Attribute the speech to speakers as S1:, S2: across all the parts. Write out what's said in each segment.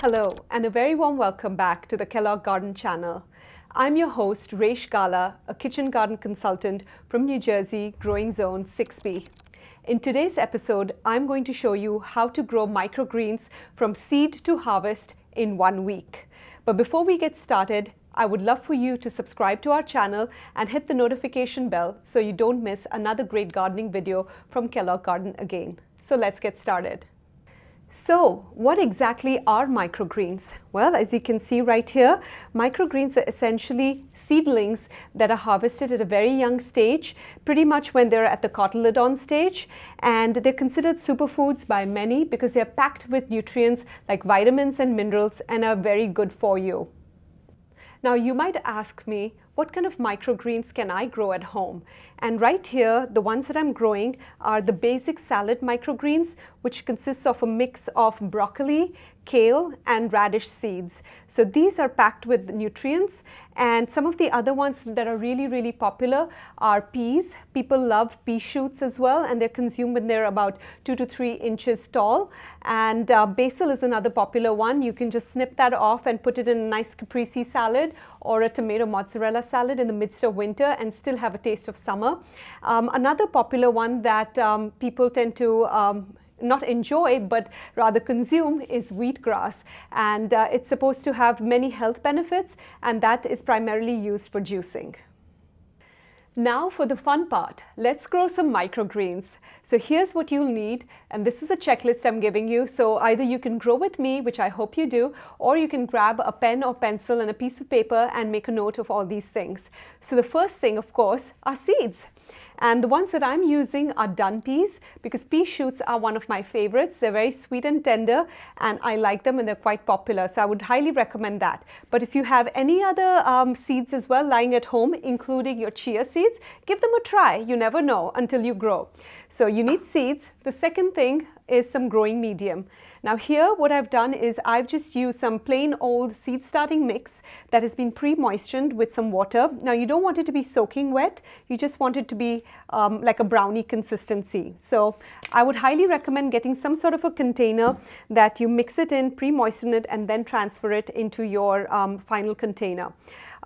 S1: Hello, and a very warm welcome back to the Kellogg Garden channel. I'm your host, Resh Gala, a kitchen garden consultant from New Jersey, Growing Zone 6B. In today's episode, I'm going to show you how to grow microgreens from seed to harvest in 1 week. But before we get started, I would love for you to subscribe to our channel and hit the notification bell so you don't miss another great gardening video from Kellogg Garden again. So let's get started. So, what exactly are microgreens? Well, as you can see right here, microgreens are essentially seedlings that are harvested at a very young stage, pretty much when they're at the cotyledon stage, and they're considered superfoods by many because they're packed with nutrients like vitamins and minerals and are very good for you. Now, you might ask me, what kind of microgreens can I grow at home? And right here, the ones that I'm growing are the basic salad microgreens, which consists of a mix of broccoli, kale, and radish seeds. So these are packed with nutrients. And some of the other ones that are really popular are peas. People love pea shoots as well, and they're consumed when they're about 2 to 3 inches tall. And basil is another popular one. You can just snip that off and put it in a nice caprese salad or a tomato mozzarella salad in the midst of winter and still have a taste of summer. Another popular one that people tend to not enjoy but rather consume is wheatgrass, and it's supposed to have many health benefits, and that is primarily used for juicing. Now for the fun part, let's grow some microgreens. So here's what you'll need, and this is a checklist I'm giving you. So either you can grow with me, which I hope you do, or you can grab a pen or pencil and a piece of paper and make a note of all these things. So the first thing, of course, are seeds. And the ones that I'm using are dun peas because pea shoots are one of my favorites. They're very sweet and tender, and I like them, and they're quite popular. So I would highly recommend that. But if you have any other seeds as well lying at home, including your chia seeds, give them a try. You never know until you grow. So you need seeds. The second thing is some growing medium. Now here what I've done is I've just used some plain old seed starting mix that has been pre-moistened with some water. Now you don't want it to be soaking wet, you just want it to be like a brownie consistency. So I would highly recommend getting some sort of a container that you mix it in, pre-moisten it, and then transfer it into your final container.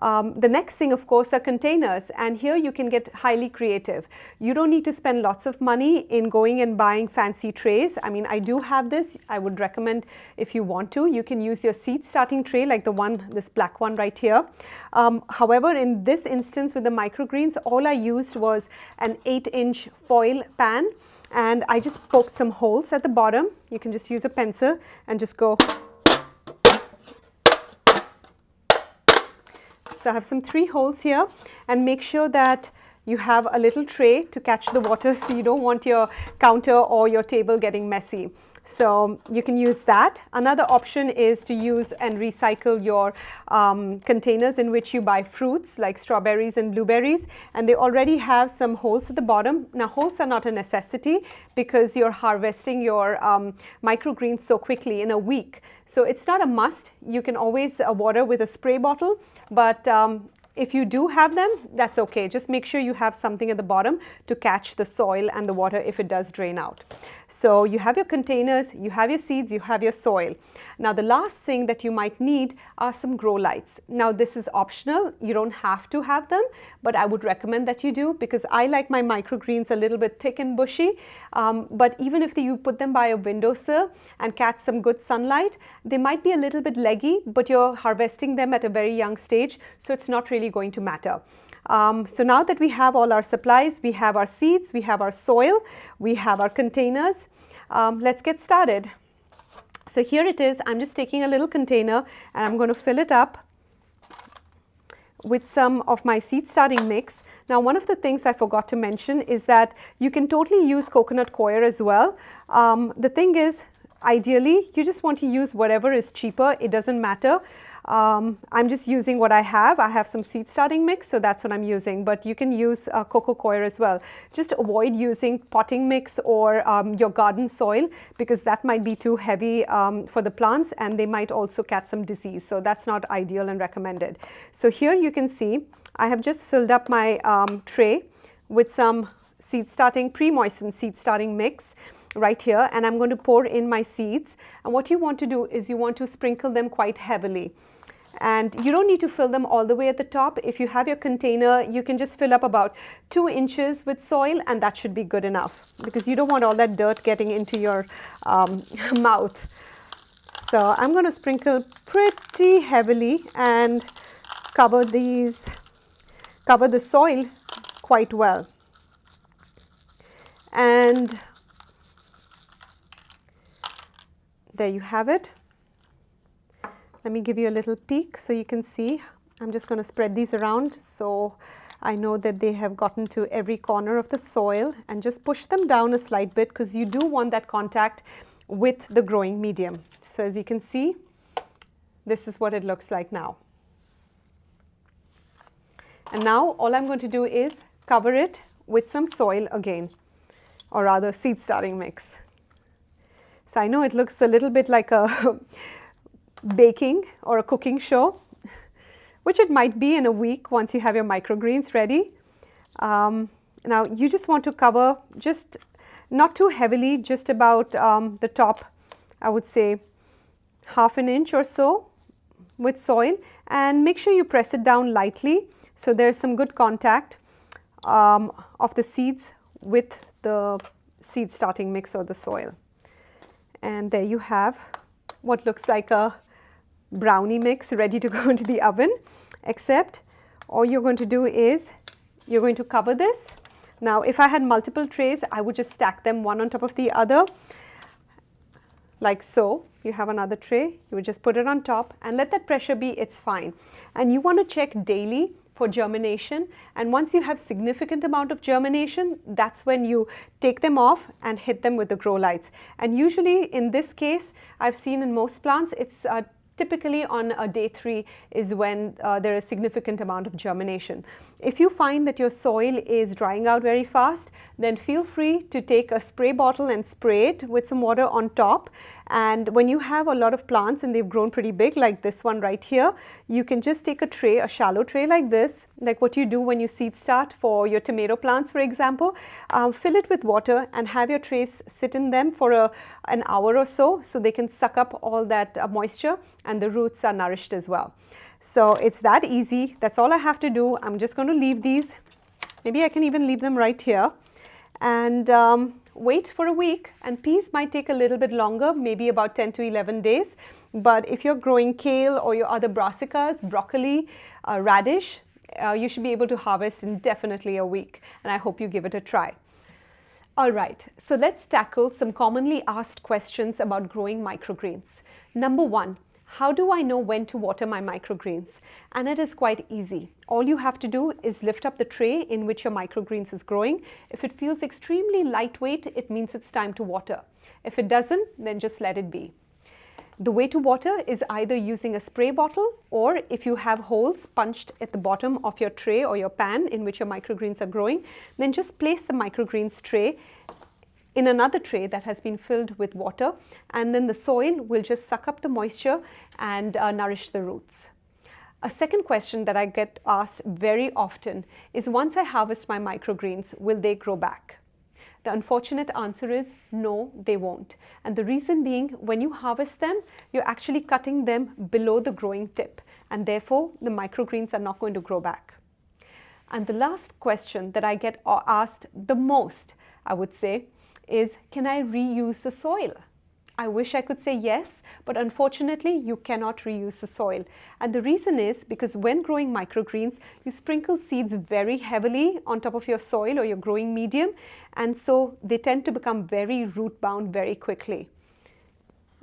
S1: The next thing, of course, are containers, and here you can get highly creative. You don't need to spend lots of money in going and buying fancy trays. I mean, I do have this. I would recommend, if you want to, you can use your seed starting tray like the one, this black one right here. However, in this instance with the microgreens, all I used was an 8-inch foil pan, and I just poked some holes at the bottom. You can just use a pencil and just go. So I have some 3 holes here, and make sure that you have a little tray to catch the water, so you don't want your counter or your table getting messy. So you can use that. Another option is to use and recycle your containers in which you buy fruits like strawberries and blueberries, and they already have some holes at the bottom. Now holes are not a necessity because you're harvesting your microgreens so quickly in a week. So it's not a must. You can always water with a spray bottle, but if you do have them, that's okay. Just make sure you have something at the bottom to catch the soil and the water if it does drain out. So you have your containers, you have your seeds, you have your soil. Now the last thing that you might need are some grow lights. Now this is optional. You don't have to have them, but I would recommend that you do because I like my microgreens a little bit thick and bushy. But even if you put them by a windowsill and catch some good sunlight, they might be a little bit leggy, but you're harvesting them at a very young stage, so it's not really going to matter. So now that we have all our supplies, we have our seeds, we have our soil, we have our containers, let's get started. So here it is. I'm just taking a little container and I'm going to fill it up with some of my seed starting mix. Now one of the things I forgot to mention is that you can totally use coconut coir as well. The thing is, ideally you just want to use whatever is cheaper. It doesn't matter. I'm just using what I have. I have some seed starting mix, so that's what I'm using, but you can use coco coir as well. Just avoid using potting mix or your garden soil because that might be too heavy for the plants, and they might also catch some disease, so that's not ideal and recommended. So here you can see I have just filled up my tray with some pre-moistened seed starting mix. right here, and I'm going to pour in my seeds. And what you want to do is you want to sprinkle them quite heavily. And you don't need to fill them all the way at the top. If you have your container, you can just fill up about 2 inches with soil, and that should be good enough, because you don't want all that dirt getting into your mouth. So I'm going to sprinkle pretty heavily and cover the soil quite well. And there you have it. Let me give you a little peek so you can see. I'm just going to spread these around so I know that they have gotten to every corner of the soil, and just push them down a slight bit, because you do want that contact with the growing medium. So as you can see, this is what it looks like now. And now all I'm going to do is cover it with some soil again, or rather seed starting mix. So I know it looks a little bit like a baking or a cooking show, which it might be in a week once you have your microgreens ready. Now you just want to cover, just not too heavily, just about the top, I would say half an inch or so with soil, and make sure you press it down lightly so there's some good contact of the seeds with the seed starting mix or the soil. And there you have what looks like a brownie mix ready to go into the oven, except all you're going to do is you're going to cover this. Now if I had multiple trays, I would just stack them one on top of the other, like so. You have another tray, you would just put it on top and let that pressure be, it's fine. And you want to check daily for germination, and once you have significant amount of germination, that's when you take them off and hit them with the grow lights. And usually in this case, I've seen in most plants, it's typically on day 3 is when there is significant amount of germination. If you find that your soil is drying out very fast, then feel free to take a spray bottle and spray it with some water on top. And when you have a lot of plants and they've grown pretty big, like this one right here, you can just take a tray, a shallow tray like this, like what you do when you seed start for your tomato plants, for example. Fill it with water and have your trays sit in them for an hour or so, so they can suck up all that moisture and the roots are nourished as well. So it's that easy. That's all I have to do. I'm just going to leave these. Maybe I can even leave them right here and wait for a week. And peas might take a little bit longer, maybe about 10 to 11 days. But if you're growing kale or your other brassicas, broccoli, radish, you should be able to harvest in definitely a week. And I hope you give it a try. All right, so let's tackle some commonly asked questions about growing microgreens. Number 1. How do I know when to water my microgreens? And it is quite easy. All you have to do is lift up the tray in which your microgreens is growing. If it feels extremely lightweight, it means it's time to water. If it doesn't, then just let it be. The way to water is either using a spray bottle, or if you have holes punched at the bottom of your tray or your pan in which your microgreens are growing, then just place the microgreens tray in another tray that has been filled with water, and then the soil will just suck up the moisture and nourish the roots. A second question that I get asked very often is, once I harvest my microgreens, will they grow back? The unfortunate answer is no, they won't. And the reason being, when you harvest them, you're actually cutting them below the growing tip, and therefore the microgreens are not going to grow back. And the last question that I get asked the most, I would say, is, can I reuse the soil? I wish I could say yes, but unfortunately you cannot reuse the soil. And the reason is because when growing microgreens, you sprinkle seeds very heavily on top of your soil or your growing medium, and so they tend to become very root bound very quickly.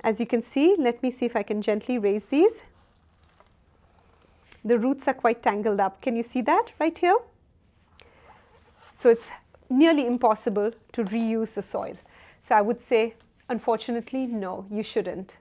S1: As you can see, let me see if I can gently raise these. The roots are quite tangled up. Can you see that right here? So it's nearly impossible to reuse the soil. So I would say, unfortunately, no, you shouldn't.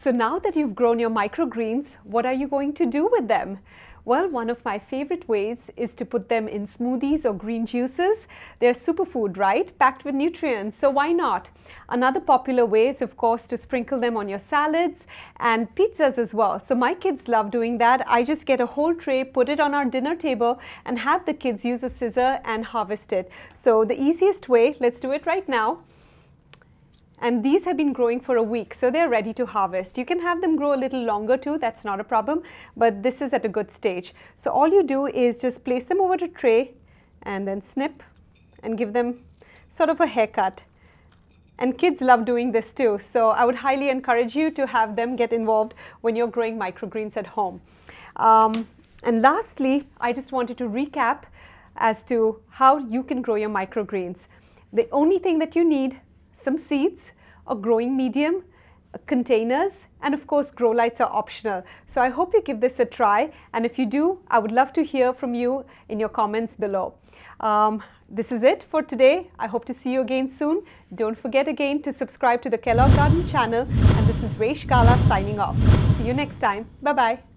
S1: So now that you've grown your microgreens, what are you going to do with them? Well, one of my favorite ways is to put them in smoothies or green juices. They're superfood, right? Packed with nutrients, so why not? Another popular way is, of course, to sprinkle them on your salads and pizzas as well. So my kids love doing that. I just get a whole tray, put it on our dinner table, and have the kids use a scissor and harvest it. So the easiest way, let's do it right now. And these have been growing for a week, so they're ready to harvest. You can have them grow a little longer too, that's not a problem, but this is at a good stage. So all you do is just place them over the tray and then snip and give them sort of a haircut. And kids love doing this too, so I would highly encourage you to have them get involved when you're growing microgreens at home. And lastly, I just wanted to recap as to how you can grow your microgreens. The only thing that you need, some seeds, a growing medium, containers, and of course grow lights are optional. So I hope you give this a try, and if you do, I would love to hear from you in your comments below. This is it for today. I hope to see you again soon. Don't forget again to subscribe to the Kellogg Garden channel, and this is Resh Gala signing off. See you next time. Bye-bye.